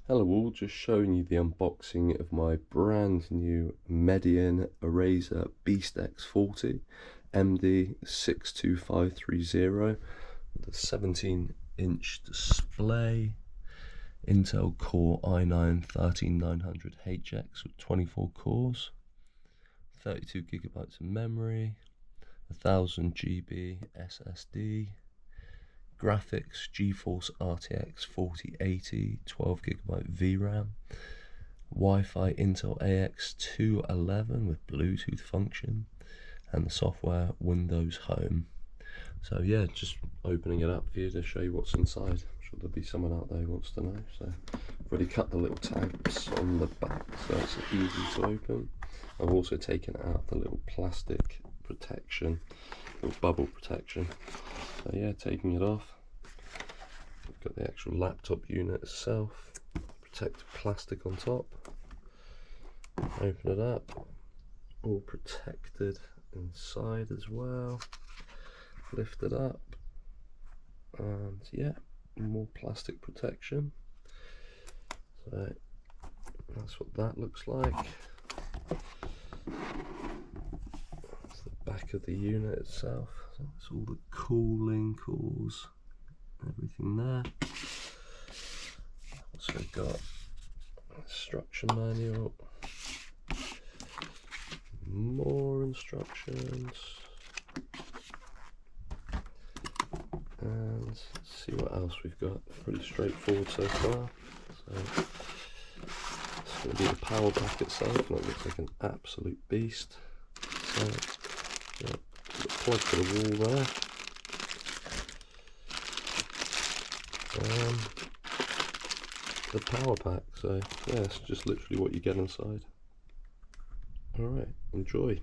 Hello all, just showing you the unboxing of my brand new Medion Erazer Beast X40 MD62530 with a 17-inch display, Intel Core i9-13900HX with 24 cores, 32 gigabytes of memory, 1000 GB SSD, graphics GeForce RTX 4080, 12 gigabyte VRAM, Wi-Fi Intel AX211 with Bluetooth function, and the software Windows Home. So yeah, just opening it up for you to show you what's inside. I'm sure there'll be someone out there who wants to know. So I've already cut the little tabs on the back, so it's easy to open. I've also taken out the little plastic protection, little bubble protection. So yeah, taking it off. We've got the actual laptop unit itself, protective plastic on top. Open it up, all protected inside as well. Lift it up, and yeah, more plastic protection. So that's what that looks like. That's the back of the unit itself. So that's all the cooling cores, everything there. Also got instruction manual, more instructions, and let's see what else we've got. Pretty straightforward so far. So it's going to be the power back itself, and it looks like an absolute beast. So yeah, plug to the wall there. The power pack, so yeah, it's just literally what you get inside. Alright, enjoy.